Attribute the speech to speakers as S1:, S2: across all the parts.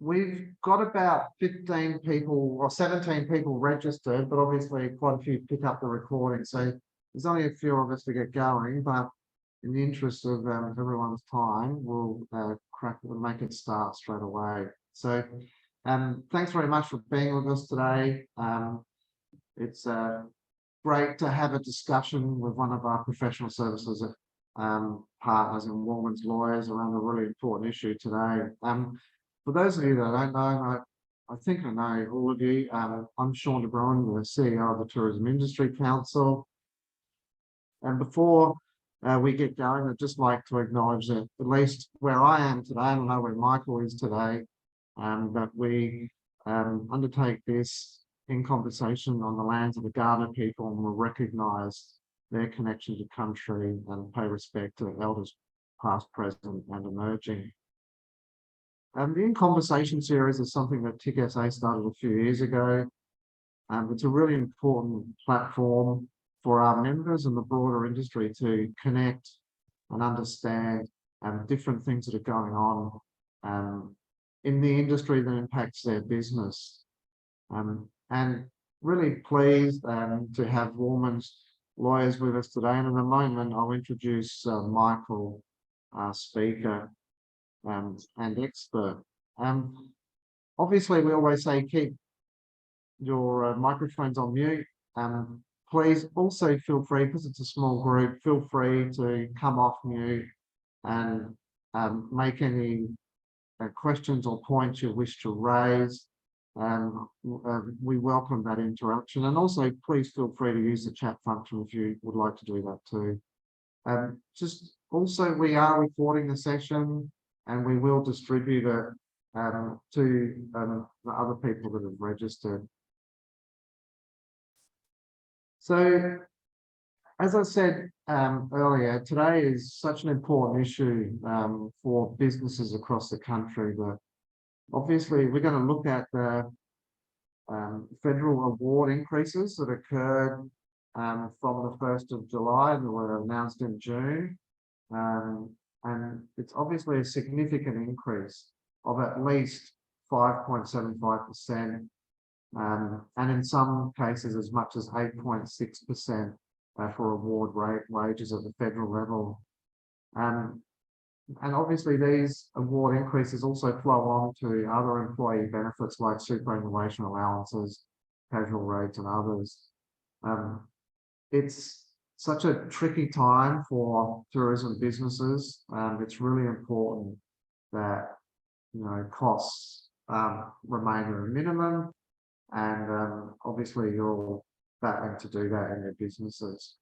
S1: we've got about 15 people or 17 people registered, but obviously quite a few pick up the recording. So there's only a few of us to get going, but in the interest of everyone's time, we'll make it start straight away. So thanks very much for being with us today. It's great to have a discussion with one of our professional services partners in Wallmans Lawyers around a really important issue today. For those of you that don't know, I think I know all of you. I'm Sean de Bruin, the CEO of the Tourism Industry Council. And before we get going, I'd just like to acknowledge that at least where I am today, I don't know where Michael is today, that we undertake this in conversation on the lands of the Garda people, and will recognise their connection to country and pay respect to elders past, present and emerging. The In Conversation series is something that TIC-SA started a few years ago. It's a really important platform for our members and the broader industry to connect and understand different things that are going on in the industry that impacts their business. And really pleased to have Wallmans Lawyers with us today. And in a moment, I'll introduce Michael, our speaker and expert. Obviously, we always say keep your microphones on mute. Please also feel free, because it's a small group, feel free to come off mute and make any questions or points you wish to raise. We welcome that interaction, and also please feel free to use the chat function if you would like to do that too. Just also, we are recording the session and we will distribute it to the other people that have registered. So, as I said earlier, today is such an important issue for businesses across the country that obviously we're going to look at the federal award increases that occurred from the 1st of July and were announced in June. And it's obviously a significant increase of at least 5.75%, and in some cases as much as 8.6% for award rate wages at the federal level. And obviously these award increases also flow on to other employee benefits like superannuation allowances, casual rates and others. It's such a tricky time for tourism businesses. It's really important that costs remain at a minimum, and obviously you're all battling to do that in your businesses.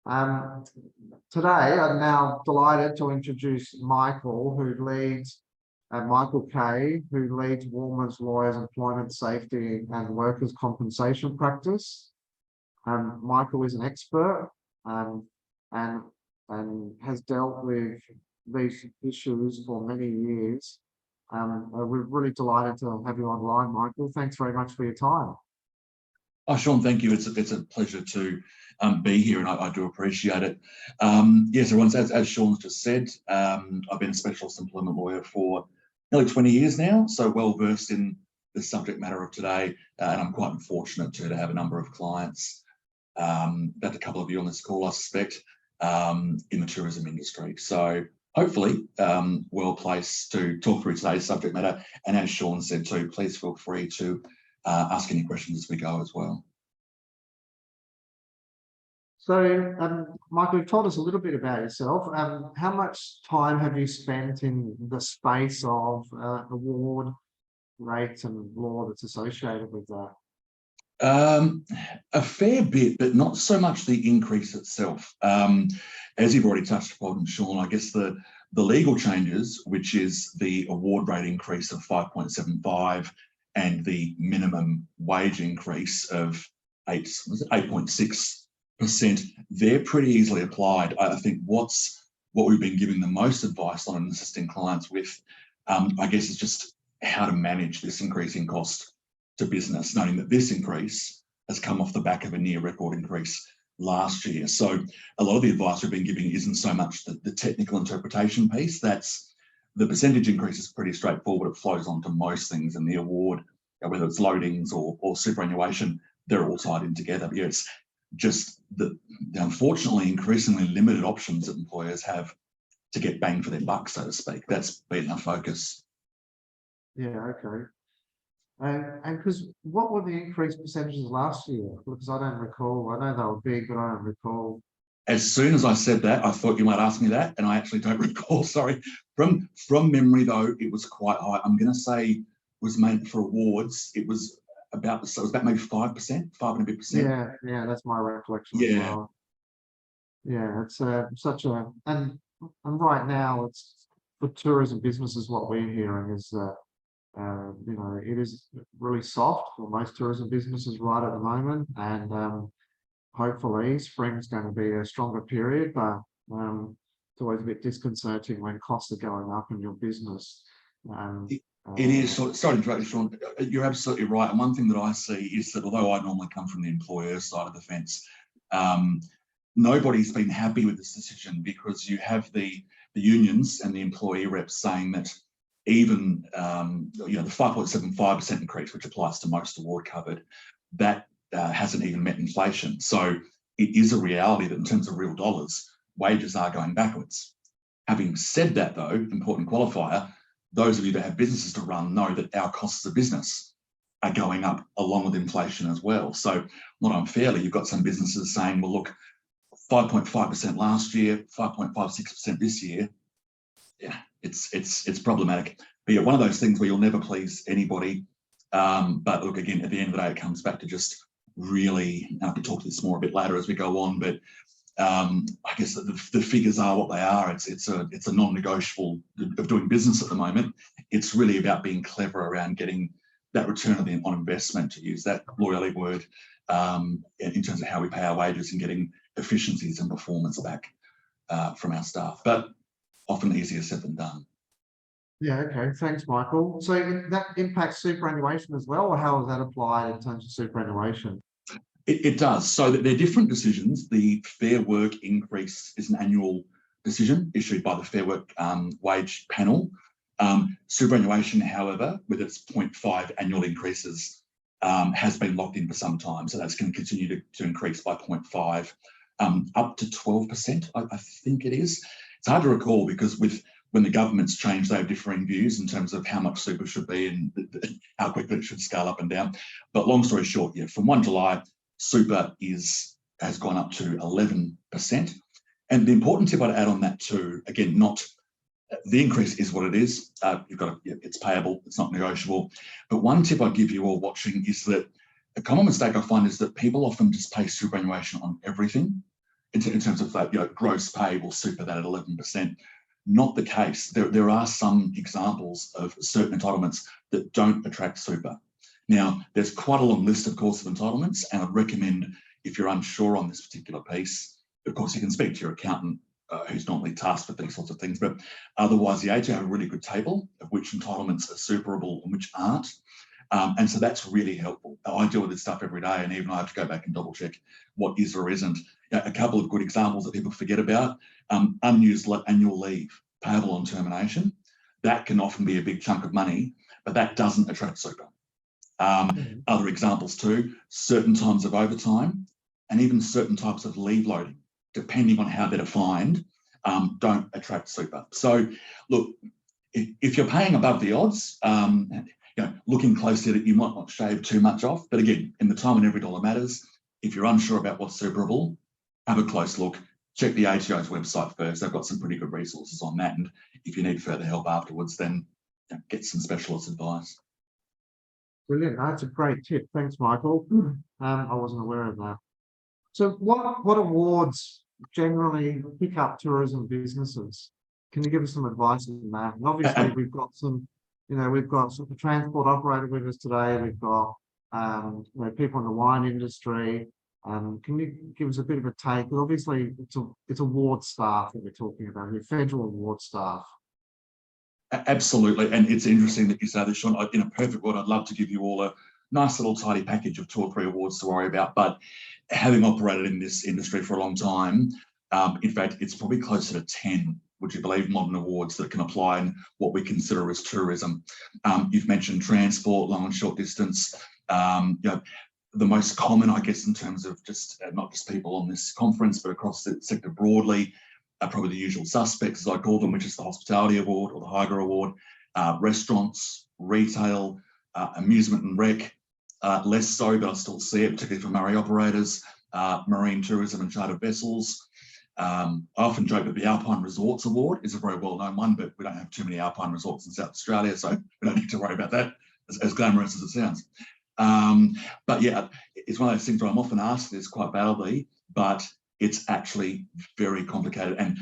S1: Today, I'm now delighted to introduce Michael, Michael Kay, who leads Wallmans Lawyers Employment Safety and Workers' Compensation Practice. Michael is an expert and has dealt with these issues for many years. We're really delighted to have you online, Michael. Thanks very much for your time.
S2: Oh, Sean, thank you. It's a pleasure to be here, and I do appreciate it. Yes, everyone, as Sean's just said, I've been a specialist employment lawyer for nearly 20 years now, so well versed in the subject matter of today, and I'm quite fortunate to have a number of clients, about a couple of you on this call, I suspect, in the tourism industry. So hopefully well placed to talk through today's subject matter. And as Sean said too, please feel free to ask any questions as we go as well.
S1: So, Michael, you've told us a little bit about yourself. How much time have you spent in the space of award rates and law that's associated with that?
S2: A fair bit, but not so much the increase itself. As you've already touched upon, Sean, I guess the legal changes, which is the award rate increase of 5.75 and the minimum wage increase of 8.6%, they're pretty easily applied. I think what we've been giving the most advice on and assisting clients with, I guess, is just how to manage this increasing cost to business, noting that this increase has come off the back of a near record increase last year. So a lot of the advice we've been giving isn't so much the technical interpretation piece. That's the percentage increase is pretty straightforward. It flows on to most things in the award, whether it's loadings or superannuation, they're all tied in together. Yeah, it's just the unfortunately increasingly limited options that employers have to get bang for their buck, so to speak. That's been our focus.
S1: Yeah, okay. And because what were the increased percentages last year? Because I don't recall. I know they were big, but I don't recall.
S2: As soon as I said that, I thought you might ask me that, and I actually don't recall. Sorry. From memory, though, it was quite high. I'm going to say was meant for awards. It was about maybe 5%, 5 and a bit percent.
S1: Yeah, that's my recollection as
S2: Yeah.
S1: well. Yeah, it's such a and right now it's for tourism businesses. What we're hearing is that you know, it is really soft for most tourism businesses right at the moment, and hopefully spring's going to be a stronger period, but it's always a bit disconcerting when costs are going up in your business.
S2: It is. Sorry to interrupt you, Sean. You're absolutely right. And one thing that I see is that although I normally come from the employer side of the fence, nobody's been happy with this decision, because you have the unions and the employee reps saying that even you know, the 5.75% increase, which applies to most award covered, that hasn't even met inflation. So it is a reality that in terms of real dollars, wages are going backwards. Having said that, though, important qualifier, those of you that have businesses to run know that our costs of business are going up along with inflation as well. So not unfairly, you've got some businesses saying, well, look, 5.5% last year, 5.56% this year. Yeah, it's problematic. But yeah, one of those things where you'll never please anybody. But look, again, at the end of the day, it comes back to just really, I can talk to this more a bit later as we go on, but I guess the figures are what they are. It's a non-negotiable of doing business at the moment. It's really about being clever around getting that return on investment, to use that lawyerly word, in terms of how we pay our wages and getting efficiencies and performance back from our staff. But often easier said than done.
S1: Yeah, okay. Thanks, Michael. So that impacts superannuation as well, or how is that applied in terms of superannuation?
S2: It does. So that they're different decisions. The Fair Work increase is an annual decision issued by the Fair Work Wage Panel. Superannuation, however, with its 0.5 annual increases, has been locked in for some time. So that's going to continue to increase by 0.5 up to 12%, I think it is. It's hard to recall, because when the government's changed, they have differing views in terms of how much super should be and how quickly it should scale up and down. But long story short, yeah, from 1 July, super has gone up to 11%. And the important tip I'd add on that too, again, not the increase is what it is. It's payable, it's not negotiable. But one tip I'd give you all watching is that a common mistake I find is that people often just pay superannuation on everything in terms of that, gross payable super, that at 11%. Not the case. There are some examples of certain entitlements that don't attract super. Now, there's quite a long list, of course, of entitlements, and I'd recommend, if you're unsure on this particular piece, of course, you can speak to your accountant, who's normally tasked with these sorts of things, but otherwise the ATO have a really good table of which entitlements are superable and which aren't. And so that's really helpful. I deal with this stuff every day, and even I have to go back and double check what is or isn't. A couple of good examples that people forget about: unused annual leave payable on termination. That can often be a big chunk of money, but that doesn't attract super. Other examples too: certain times of overtime and even certain types of leave loading, depending on how they're defined, don't attract super. So look, if you're paying above the odds, looking closely at it, you might not shave too much off. But again, in the time when every dollar matters, if you're unsure about what's superable, have a close look. Check the ATO's website first. They've got some pretty good resources on that. And if you need further help afterwards, then get some specialist advice.
S1: Brilliant. That's a great tip. Thanks, Michael. I wasn't aware of that. So what awards generally pick up tourism businesses? Can you give us some advice on that? And obviously we've got some, we've got sort of transport operator with us today. We've got people in the wine industry. Can you give us a bit of a take? But obviously it's award staff that we're talking about here, federal award staff.
S2: Absolutely. And it's interesting that you say this, Sean. In a perfect world, I'd love to give you all a nice little tidy package of 2 or 3 awards to worry about. But having operated in this industry for a long time, in fact, it's probably closer to 10 would you believe, modern awards that can apply in what we consider as tourism. You've mentioned transport, long and short distance. The most common, I guess, in terms of just not just people on this conference, but across the sector broadly, are probably the usual suspects, as I call them, which is the Hospitality Award or the Hygge Award, restaurants, retail, amusement and rec, less so, but I still see it, particularly for Murray operators, marine tourism and chartered vessels. I often joke that the Alpine Resorts Award is a very well-known one, but we don't have too many Alpine resorts in South Australia, so we don't need to worry about that, as glamorous as it sounds. But yeah, it's one of those things where I'm often asked this quite badly, but it's actually very complicated, and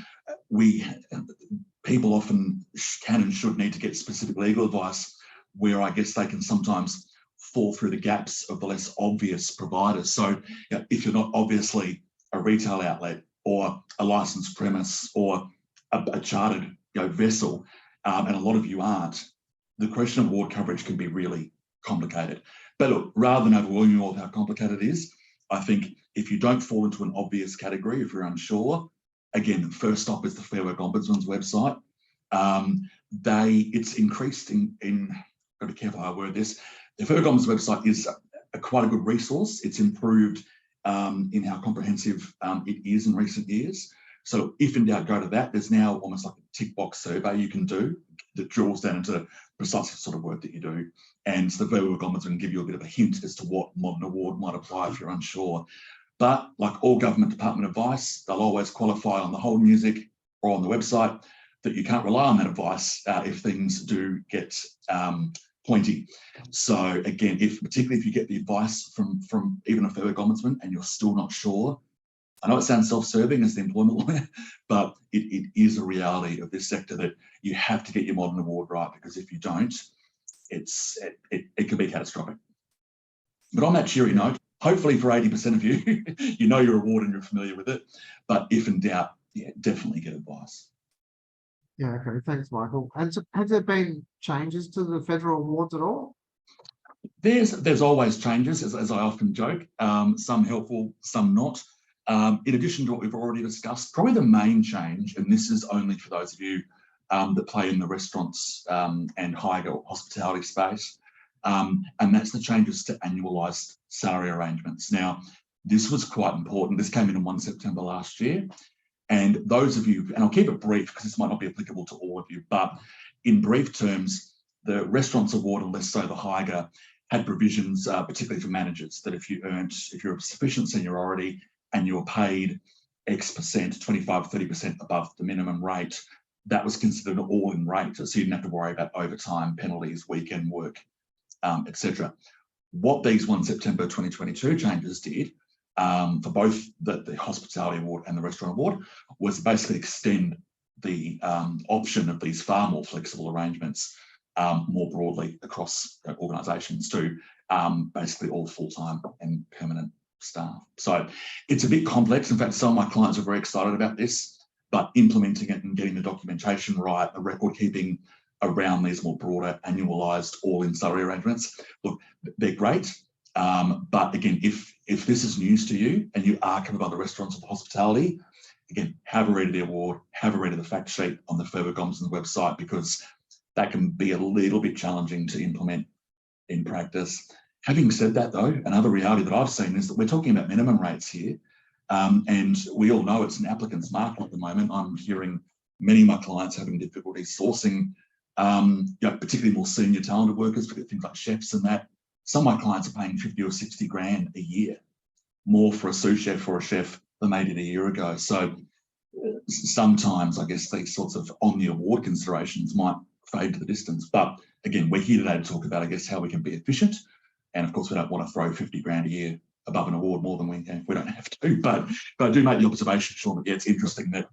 S2: people often can and should need to get specific legal advice, where I guess they can sometimes fall through the gaps of the less obvious providers. So if you're not obviously a retail outlet or a licensed premise or a chartered vessel, and a lot of you aren't, the question of award coverage can be really complicated. But look, rather than overwhelming you all with how complicated it is, I think if you don't fall into an obvious category, if you're unsure, again, first stop is the Fair Work Ombudsman's website. It's increased in got to be careful how I word this. The Fair Work Ombudsman's website is quite a good resource. It's improved in how comprehensive it is in recent years. So if in doubt, go to that. There's now almost like a tick box survey you can do that drills down into precisely the sort of work that you do. And the Fair Work Ombudsman can give you a bit of a hint as to what modern award might apply if you're unsure. But like all government department advice, they'll always qualify on the whole music or on the website that you can't rely on that advice if things do get pointy. So again, particularly if you get the advice from even a Fair Work Ombudsman and you're still not sure, I know it sounds self-serving as the employment lawyer, but it is a reality of this sector that you have to get your modern award right, because if you don't, it can be catastrophic. But on that cheery note, hopefully for 80% of you, you know your award and you're familiar with it. But if in doubt, yeah, definitely get advice.
S1: Yeah, okay, thanks, Michael. And so, have there been changes to the federal awards at all?
S2: There's always changes, as I often joke, some helpful, some not. In addition to what we've already discussed, probably the main change, and this is only for those of you that play in the restaurants and higher hospitality space, and that's the changes to annualised salary arrangements. Now, this was quite important. This came in on 1 September last year. And those of you, and I'll keep it brief because this might not be applicable to all of you, but in brief terms, the Restaurants Award, and less so the Hygge, had provisions, particularly for managers, that if you're of sufficient seniority and you're paid X percent, 25, 30% above the minimum rate, that was considered an all-in rate. So you didn't have to worry about overtime, penalties, weekend work, etc. What these 1 September 2022 changes did for both the Hospitality Award and the Restaurant Award was basically extend the option of these far more flexible arrangements more broadly across organisations to basically all full-time and permanent staff. So it's a bit complex. In fact, some of my clients are very excited about this, but implementing it and getting the documentation right, the record keeping around these more broader annualised all-in salary arrangements, look, they're great. But again, if this is news to you and you are covered by the restaurants or the hospitality, again, have a read of the award, have a read of the fact sheet on the Fair Work Ombudsman's website, because that can be a little bit challenging to implement in practice. Having said that, though, another reality that I've seen is that we're talking about minimum rates here. And we all know it's an applicant's market at the moment. I'm hearing many of my clients having difficulty sourcing, particularly more senior talented workers, for things like chefs and that. Some of my clients are paying 50 or 60 grand a year, more for a sous chef or a chef than they did a year ago. So sometimes I guess these sorts of on the award considerations might fade to the distance. But again, we're here today to talk about, I guess, how we can be efficient. And of course, we don't want to throw 50 grand a year above an award more than we don't have to. But I do make the observation, Sean, that yeah, it's interesting that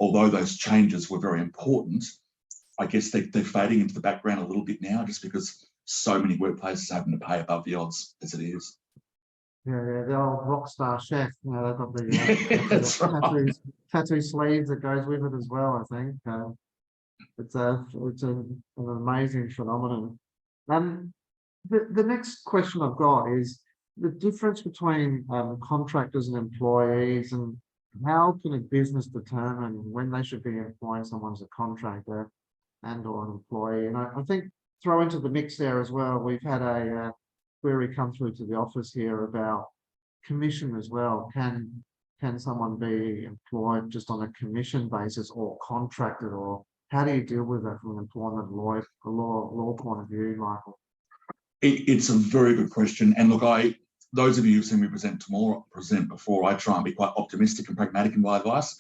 S2: although those changes were very important, I guess they're fading into the background a little bit now, just because so many workplaces are having to pay above the odds as it is.
S1: Yeah, the old rock star chef, they've got the tattoo sleeves that goes with it as well, I think. It's an amazing phenomenon. The next question I've got is the difference between contractors and employees, and how can a business determine when they should be employing someone as a contractor and or an employee? And I think throw into the mix there as well, we've had a query come through to the office here about commission as well. Can someone be employed just on a commission basis or contracted, or how do you deal with that from an employment law point of view, Michael?
S2: It's a very good question. And look, those of you who've seen me present before, I try and be quite optimistic and pragmatic in my advice.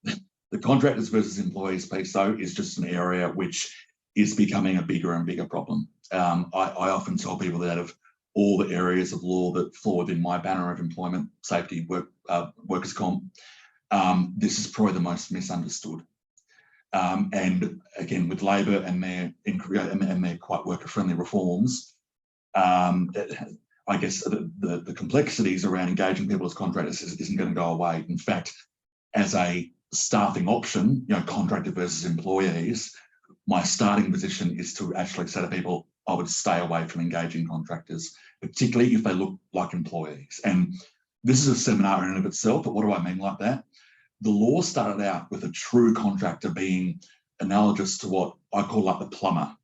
S2: The contractors versus employees piece, though, is just an area which is becoming a bigger and bigger problem. I often tell people that out of all the areas of law that fall within my banner of employment, safety, workers' comp, this is probably the most misunderstood. And again, with Labor and their quite worker-friendly reforms, I guess the complexities around engaging people as contractors isn't going to go away. In fact, as a staffing option, contractor versus employees, my starting position is to actually say to people, I would stay away from engaging contractors, particularly if they look like employees. And this is a seminar in and of itself, but what do I mean like that? The law started out with a true contractor being analogous to what I call like the plumber.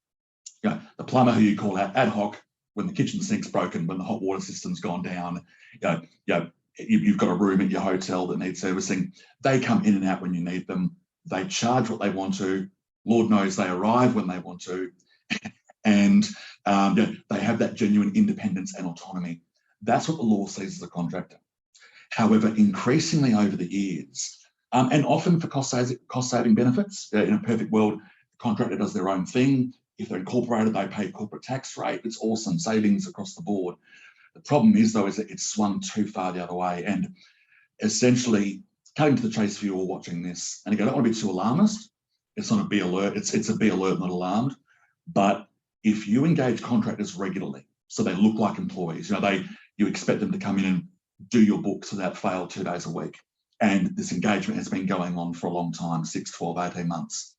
S2: The plumber who you call out ad hoc when the kitchen sink's broken, when the hot water system's gone down, you've got a room at your hotel that needs servicing. They come in and out when you need them. They charge what they want to. Lord knows they arrive when they want to. And they have that genuine independence and autonomy. That's what the law sees as a contractor. However, increasingly over the years, and often for cost-saving benefits, in a perfect world, the contractor does their own thing. If they're incorporated, they pay corporate tax rate. It's awesome, savings across the board. The problem is, though, is that it's swung too far the other way. And essentially, cutting to the chase for you all watching this, and again, I don't want to be too alarmist. It's not a be alert. It's a be alert, not alarmed. But if you engage contractors regularly, so they look like employees, you expect them to come in and do your books without fail 2 days a week. And this engagement has been going on for a long time, 6, 12, 18 months.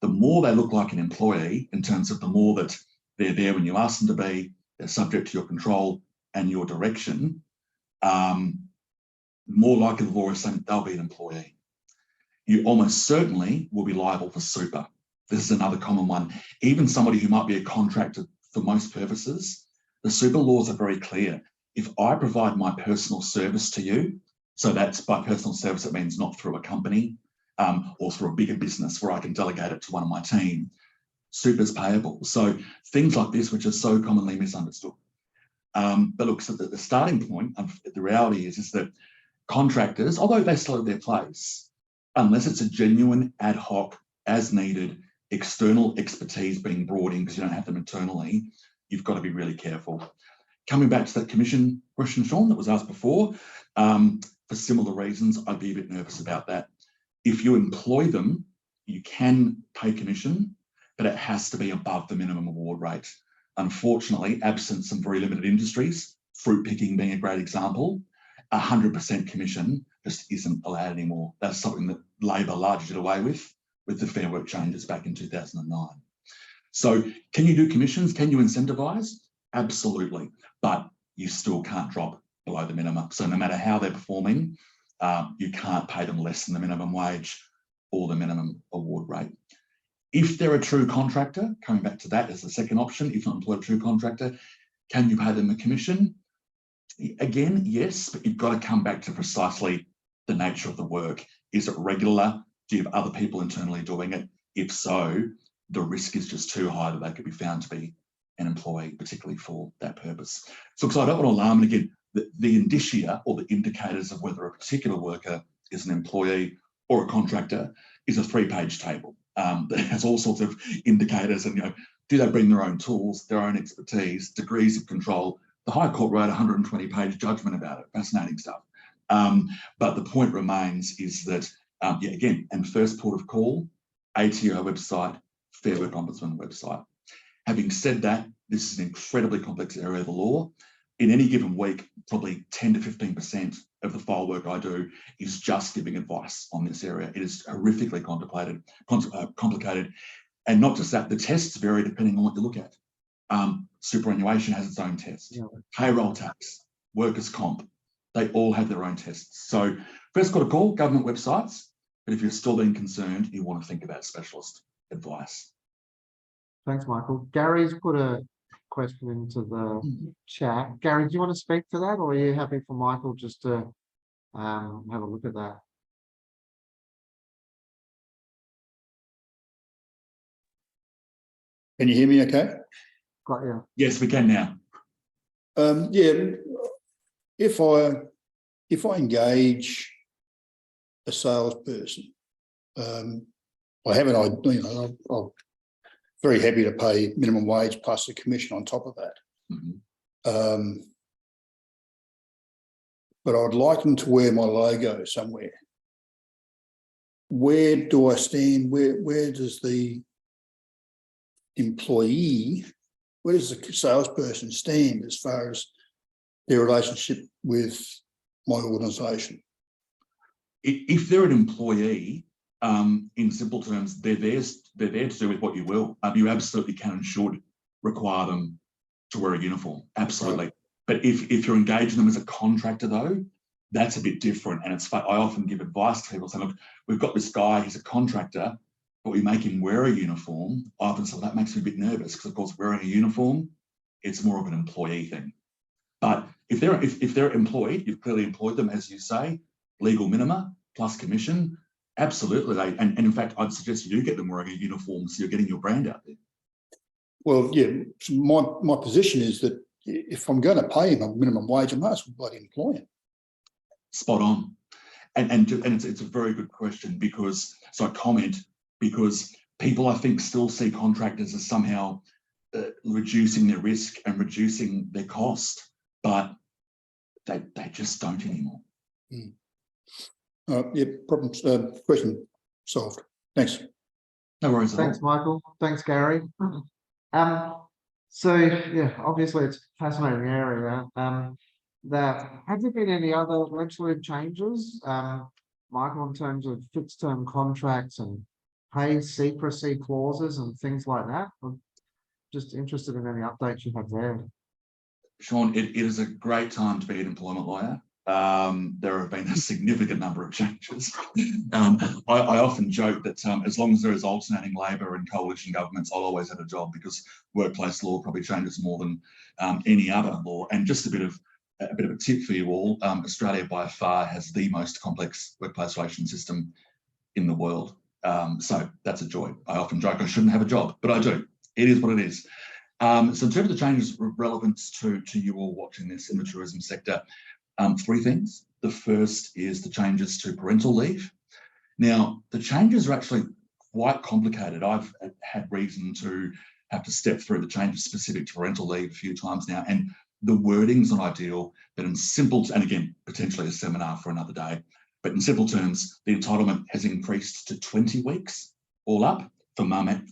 S2: The more they look like an employee, in terms of the more that they're there when you ask them to be, they're subject to your control and your direction, more likely the law is saying they'll be an employee. You almost certainly will be liable for super. This is another common one. Even somebody who might be a contractor for most purposes, the super laws are very clear. If I provide my personal service to you, so that's by personal service, it means not through a company or through a bigger business where I can delegate it to one of my team, super's payable. So things like this, which are so commonly misunderstood. But look, so the starting point, the reality is that contractors, although they still have their place, unless it's a genuine ad hoc, as needed, external expertise being brought in because you don't have them internally, you've got to be really careful. Coming back to that commission question, Sean, that was asked before, for similar reasons, I'd be a bit nervous about that. If you employ them, you can pay commission, but it has to be above the minimum award rate. Unfortunately, absent some very limited industries, fruit picking being a great example, 100% commission just isn't allowed anymore. That's something that Labor largely did away with the Fair Work changes back in 2009. So can you do commissions? Can you incentivize? Absolutely, but you still can't drop below the minimum. So no matter how they're performing, you can't pay them less than the minimum wage or the minimum award rate. If they're a true contractor, coming back to that as the second option, if not employed a true contractor, can you pay them a commission? Again, yes, but you've got to come back to precisely the nature of the work. Is it regular? Do you have other people internally doing it? If so, the risk is just too high that they could be found to be an employee, particularly for that purpose. So because I don't want to alarm, and again, the indicia or the indicators of whether a particular worker is an employee or a contractor is a 3-page table that has all sorts of indicators and, do they bring their own tools, their own expertise, degrees of control. The High Court wrote a 120-page judgment about it, fascinating stuff. But the point remains is that, again, and first port of call, ATO website, Fair Work Ombudsman website. Having said that, this is an incredibly complex area of the law. In any given week, probably 10 to 15% of the file work I do is just giving advice on this area. It is horrifically complicated. And not just that, the tests vary depending on what you look at. Superannuation has its own test. Payroll tax, workers' comp, They all have their own tests. So first got a call, government websites, but if you're still being concerned, you want to think about specialist advice.
S1: Thanks, Michael. Gary's put a question into the chat. Gary, do you want to speak to that, or are you happy for Michael just to have a look at that?
S3: Can you hear me okay?
S1: Got you.
S2: Yes, we can now.
S3: Yeah, if I engage a salesperson, I have an idea, I'm very happy to pay minimum wage plus a commission on top of that.
S2: Mm-hmm.
S3: But I'd like them to wear my logo somewhere. Where do I stand? Where does the employee, where does the salesperson stand as far as their relationship with my organisation?
S2: If they're an employee, in simple terms, they're there to do with what you will. You absolutely can and should require them to wear a uniform, absolutely. Right. But if you're engaging them as a contractor, though, that's a bit different. And I often give advice to people saying, look, we've got this guy, he's a contractor, but we make him wear a uniform. I often say, well, that makes me a bit nervous because, of course, wearing a uniform, it's more of an employee thing. But if they're employed, you've clearly employed them, as you say, legal minima plus commission, absolutely. And in fact, I'd suggest you do get them wearing a uniform so you're getting your brand out there. Well,
S3: yeah, my position is that if I'm going to pay him a minimum wage, I might as well bloody employ him.
S2: Spot on. And it's a very good question because people, I think, still see contractors as somehow reducing their risk and reducing their cost, but they just don't anymore.
S3: Yeah, question solved. Thanks.
S2: No worries.
S1: Thanks, Michael. Thanks, Gary. So yeah, obviously it's a fascinating area. Have there been any other legislative changes, Michael, in terms of fixed term contracts and pay secrecy clauses and things like that? I'm just interested in any updates you have there.
S2: Sean, it is a great time to be an employment lawyer. There have been a significant number of changes. I often joke that as long as there is alternating Labor and coalition governments, I'll always have a job because workplace law probably changes more than any other law. And just a bit of a tip for you all, Australia by far has the most complex workplace relations system in the world. So that's a joy. I often joke I shouldn't have a job, but I do. It is what it is. So in terms of the changes relevant to you all watching this in the tourism sector, three things. The first is the changes to parental leave. Now, the changes are actually quite complicated. I've had reason to have to step through the changes specific to parental leave a few times now, and the wording's not ideal, but in simple, and again, potentially a seminar for another day, but in simple terms, the entitlement has increased to 20 weeks all up for mum and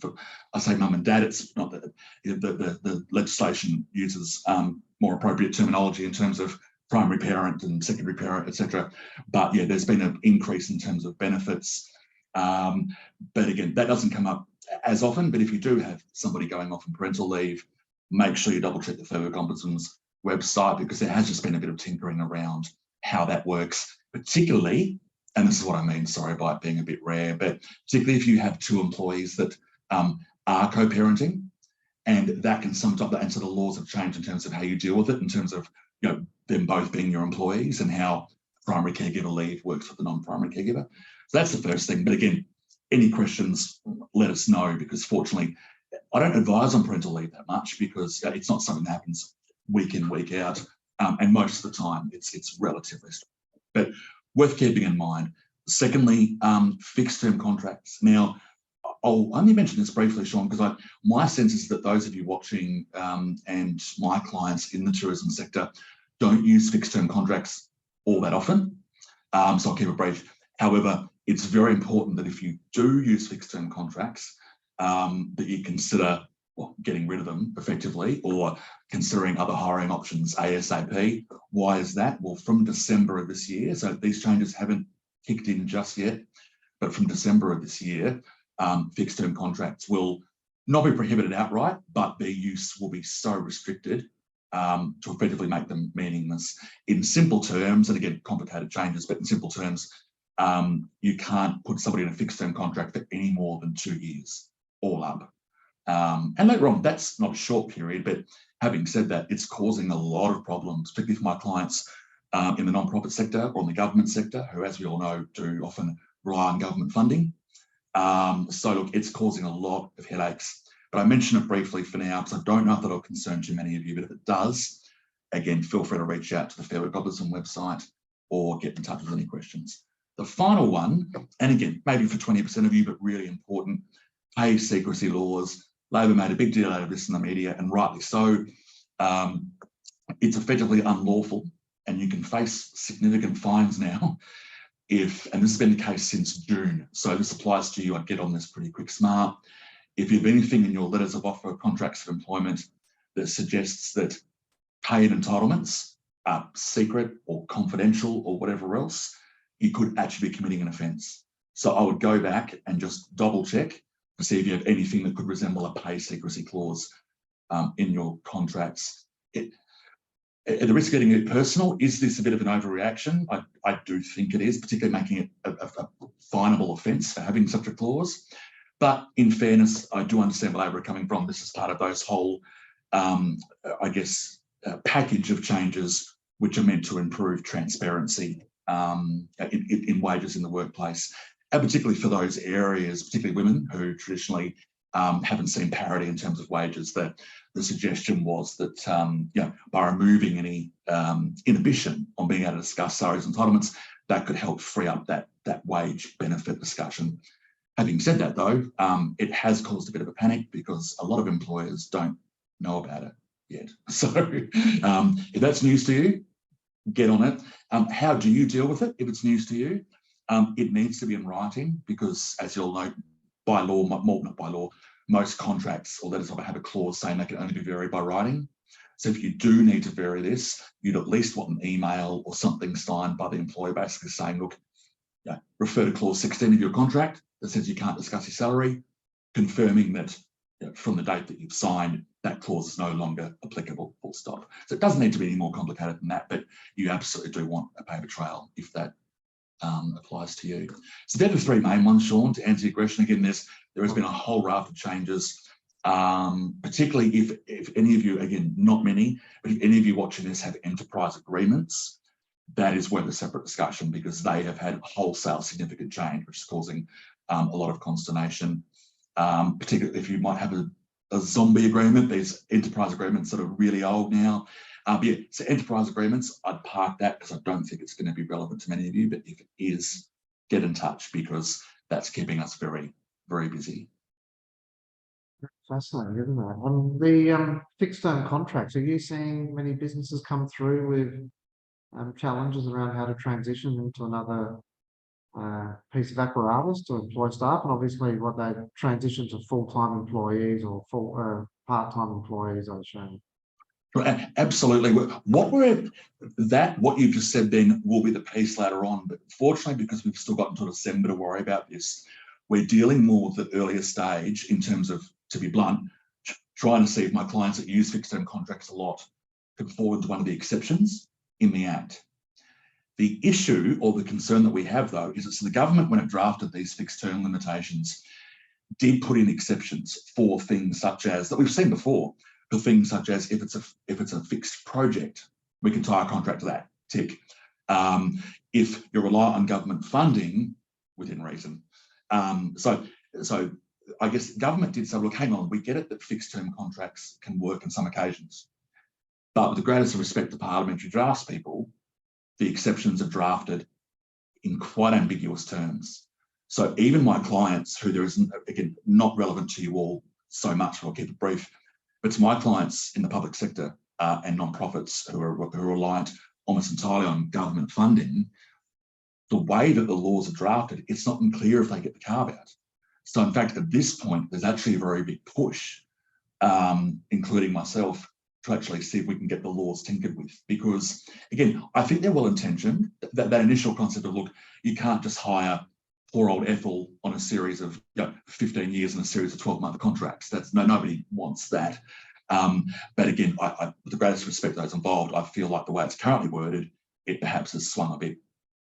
S2: I say mum and dad, it's not that the legislation uses more appropriate terminology in terms of primary parent and secondary parent, etc. But yeah, there's been an increase in terms of benefits. But again, that doesn't come up as often, but if you do have somebody going off on parental leave, make sure you double check the Federal Ombudsman's website because there has just been a bit of tinkering around how that works, particularly, and this is what I mean, sorry by it being a bit rare, but particularly if you have two employees that are co-parenting, and that can sometimes, and so the laws have changed in terms of how you deal with it, in terms of them both being your employees and how primary caregiver leave works with the non-primary caregiver. So that's the first thing. But again, any questions, let us know, because fortunately, I don't advise on parental leave that much because it's not something that happens week in, week out. And most of the time it's relatively strong, but worth keeping in mind. Secondly, fixed term contracts. Now, I'll only mention this briefly, Sean, because my sense is that those of you watching and my clients in the tourism sector don't use fixed term contracts all that often. So I'll keep it brief. However, it's very important that if you do use fixed term contracts, that you consider getting rid of them effectively or considering other hiring options ASAP. Why is that? Well, from December of this year, so these changes haven't kicked in just yet, but from December of this year, fixed term contracts will not be prohibited outright, but their use will be so restricted to effectively make them meaningless. In simple terms, and again, complicated changes, but in simple terms, you can't put somebody in a fixed term contract for any more than 2 years, all up. And later on, that's not a short period, but having said that, it's causing a lot of problems, particularly for my clients in the non-profit sector or in the government sector, who, as we all know, do often rely on government funding. So look, it's causing a lot of headaches, but I mention it briefly for now because I don't know if that'll concern too many of you, but if it does, again, feel free to reach out to the Fair Work Ombudsman website or get in touch with any questions. The final one, and again, maybe for 20% of you, but really important, pay secrecy laws. Labor made a big deal out of this in the media, and rightly so. It's effectively unlawful, and you can face significant fines now if, and this has been the case since June, so this applies to you. I'd get on this pretty quick smart. If you have anything in your letters of offer, contracts of employment that suggests that paid entitlements are secret or confidential or whatever else, you could actually be committing an offence. So I would go back and just double check to see if you have anything that could resemble a pay secrecy clause in your contracts. At the risk of getting it personal, is this a bit of an overreaction? I do think it is, particularly making it a finable offence for having such a clause. But in fairness, I do understand where Labor are coming from. This is part of those whole, I guess, package of changes which are meant to improve transparency in wages in the workplace, and particularly for those areas, particularly women who traditionally haven't seen parity in terms of wages. That the suggestion was that by removing any inhibition on being able to discuss salaries and entitlements, that could help free up that wage benefit discussion. Having said that, though, it has caused a bit of a panic because a lot of employers don't know about it yet. So if that's news to you, get on it. How do you deal with it if it's news to you? It needs to be in writing because, as you'll know, by law, not by law, most contracts or letters of have a clause saying they can only be varied by writing. So if you do need to vary this, you'd at least want an email or something signed by the employer basically saying, look, refer to clause 16 of your contract that says you can't discuss your salary, confirming that from the date that you've signed, that clause is no longer applicable, full stop. So it doesn't need to be any more complicated than that, but you absolutely do want a paper trail if that applies to you. So they're the three main ones, Sean, to answer your question. Again, there has been a whole raft of changes, particularly if any of you, again, not many, but if any of you watching this have enterprise agreements, that is worth a separate discussion because they have had wholesale significant change, which is causing a lot of consternation, particularly if you might have a zombie agreement. These enterprise agreements that are really old now. But yeah, so enterprise agreements, I'd park that because I don't think it's going to be relevant to many of you, but if it is, get in touch because that's keeping us very, very busy.
S1: Fascinating, isn't it? On the fixed term contracts, are you seeing many businesses come through with challenges around how to transition into another piece of apparatus to employ staff, and obviously what they transition to full-time employees or full part-time employees, I assume?
S2: Absolutely. What you've just said then will be the piece later on, but fortunately, because we've still got until December to worry about this, we're dealing more with the earlier stage in terms of, to be blunt, trying to see if my clients that use fixed term contracts a lot can fall into one of the exceptions in the Act. The issue or the concern that we have, though, is that so the government, when it drafted these fixed term limitations, did put in exceptions for things such as, that we've seen before, for things such as if it's a fixed project, we can tie a contract to that, tick. If you rely on government funding, within reason. So I guess government did say, look, hang on, we get it that fixed term contracts can work on some occasions, but with the greatest respect to parliamentary drafts people, the exceptions are drafted in quite ambiguous terms. So even my clients who there is, again, not relevant to you all so much, I'll keep it brief, but to my clients in the public sector and non-profits who are reliant almost entirely on government funding, the way that the laws are drafted, it's not clear if they get the carve out. So in fact, at this point, there's actually a very big push, including myself, to actually see if we can get the laws tinkered with. Because again, I think they're well intentioned. That initial concept of, look, you can't just hire poor old Ethel on a series of 15 years and a series of 12-month contracts. That's nobody wants that. But again, with the greatest respect to those involved, I feel like the way it's currently worded, it perhaps has swung a bit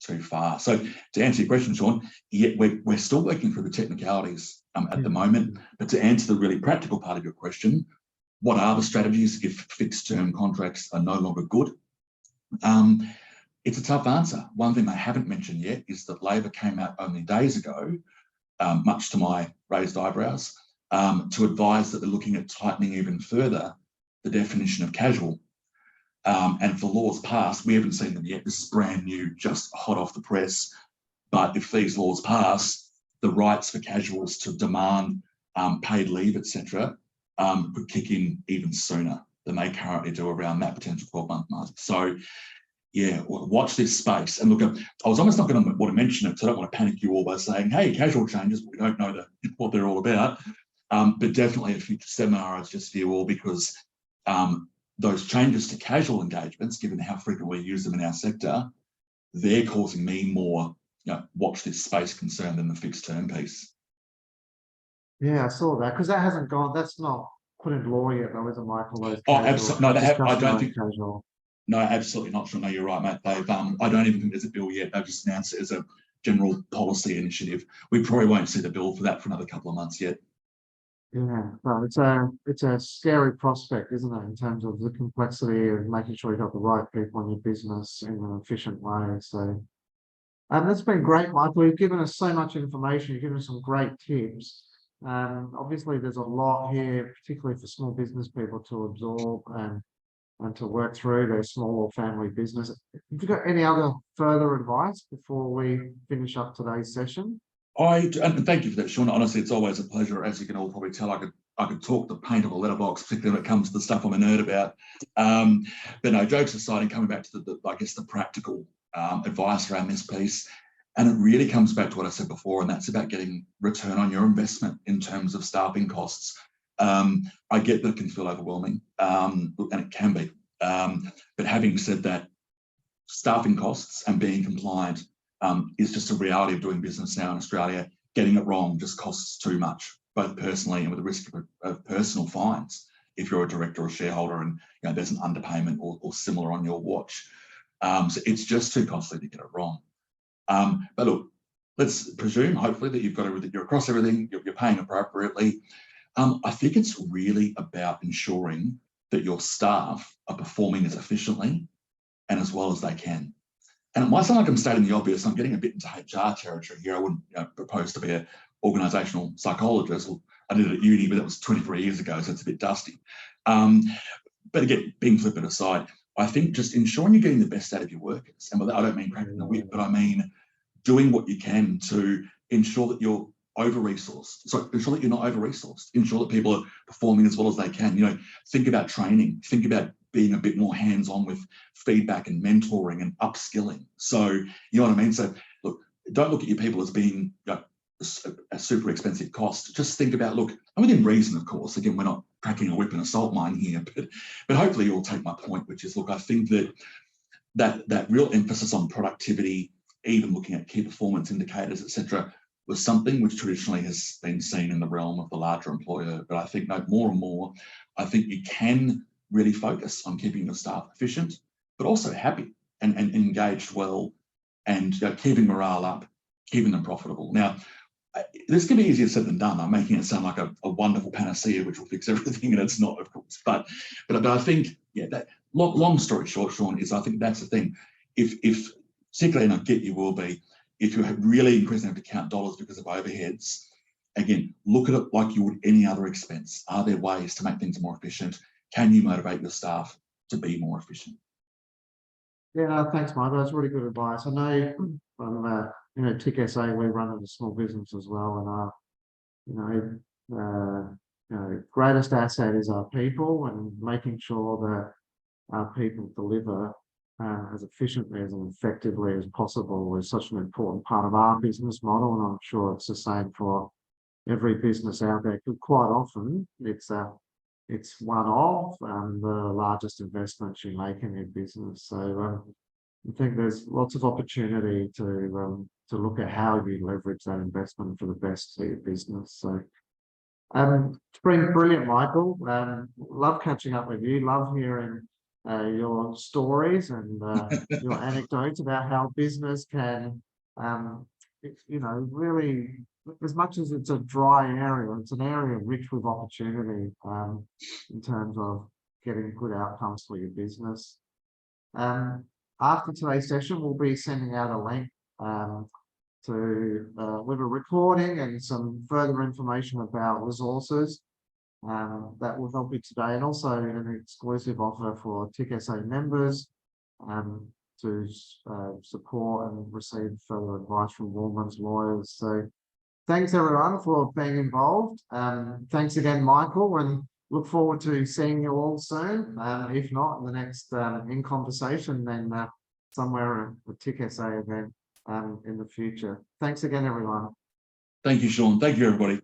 S2: too far. So to answer your question, Sean, yeah, we're still working through the technicalities at the moment. But to answer the really practical part of your question, what are the strategies if fixed term contracts are no longer good? It's a tough answer. One thing they haven't mentioned yet is that Labor came out only days ago, much to my raised eyebrows, to advise that they're looking at tightening even further the definition of casual. And for laws passed, we haven't seen them yet. This is brand new, just hot off the press. But if these laws pass, the rights for casuals to demand paid leave, etc., could kick in even sooner than they currently do around that potential 12-month mark. So, yeah, watch this space. And look, I was almost not going to want to mention it, so I don't want to panic you all by saying, hey, casual changes, we don't know what they're all about. But definitely a future seminar is just for you all, because those changes to casual engagements, given how frequently we use them in our sector, they're causing me more, watch this space concern than the fixed term piece.
S1: Yeah, I saw that, because that hasn't gone, that's not put in law yet though, is it, Michael? Those
S2: Oh,
S1: casual,
S2: absolutely. No, they have. I don't think.
S1: Casual.
S2: No, absolutely not. Sure. No, you're right, mate. They've. I don't even think there's a bill yet. They've just announced it as a general policy initiative. We probably won't see the bill for that for another couple of months yet.
S1: Yeah, well, it's a scary prospect, isn't it, in terms of the complexity of making sure you've got the right people in your business in an efficient way. So, that's been great, Michael. You've given us so much information. You've given us some great tips. Obviously, there's a lot here, particularly for small business people to absorb and to work through their small or family business. Have you got any other further advice before we finish up today's session?
S2: And thank you for that, Sean. Honestly, it's always a pleasure. As you can all probably tell, I could talk the paint of a letterbox, particularly when it comes to the stuff I'm a nerd about. But no, jokes aside, and coming back to the practical advice around this piece, and it really comes back to what I said before, and that's about getting return on your investment in terms of staffing costs. I get that it can feel overwhelming, and it can be. But having said that, staffing costs and being compliant is just a reality of doing business now in Australia. Getting it wrong just costs too much, both personally and with the risk of personal fines if you're a director or shareholder and there's an underpayment or similar on your watch. So it's just too costly to get it wrong. But look, let's presume, hopefully, that you've got everything, you're across everything, you're paying appropriately. I think it's really about ensuring that your staff are performing as efficiently and as well as they can. And it might sound like I'm stating the obvious. I'm getting a bit into HR territory here. I wouldn't propose to be an organisational psychologist. Well, I did it at uni, but that was 23 years ago, so it's a bit dusty. But again, being flippant aside, I think just ensuring you're getting the best out of your workers. And by that, I don't mean cracking the whip, but I mean doing what you can to ensure that you're over-resourced. So ensure that you're not over-resourced. Ensure that people are performing as well as they can. Think about training. Think about being a bit more hands-on with feedback and mentoring and upskilling. So, you know what I mean? So, look, don't look at your people as being a super expensive cost. Just think about, look, and within reason, of course. Again, we're not cracking a whip and a salt mine here, but hopefully you'll take my point, which is, look, I think that real emphasis on productivity, even looking at key performance indicators, etc., was something which traditionally has been seen in the realm of the larger employer. But I think more and more, I think you can really focus on keeping your staff efficient, but also happy and engaged well, and keeping morale up, keeping them profitable. Now, this can be easier said than done. I'm making it sound like a wonderful panacea which will fix everything, and it's not, of course. But I think, that long story short, Sean, is I think that's the thing. If particularly, and I get you will be, if you're really increasingly have to count dollars because of overheads, again, look at it like you would any other expense. Are there ways to make things more efficient? Can you motivate your staff to be more efficient?
S1: Yeah, thanks, Michael. That's really good advice. I know from TIC SA, we run a small business as well, and greatest asset is our people, and making sure that our people deliver as efficiently and effectively as possible is such an important part of our business model, and I'm sure it's the same for every business out there. Quite often, it's one of the largest investments you make in your business. So I think there's lots of opportunity to look at how you leverage that investment for the best for your business. So It's been brilliant, Michael. Love catching up with you. Love hearing your stories and your anecdotes about how business can, really, as much as it's a dry area, it's an area rich with opportunity in terms of getting good outcomes for your business. After today's session, we'll be sending out a link with a recording and some further information about resources that will help you today, and also an exclusive offer for TIC-SA members to support and receive further advice from Wallmans Lawyers. So thanks everyone for being involved. Thanks again, Michael, and look forward to seeing you all soon. If not in the next in conversation, then somewhere at the TIC-SA event in the future. Thanks again, everyone.
S2: Thank you, Sean. Thank you, everybody.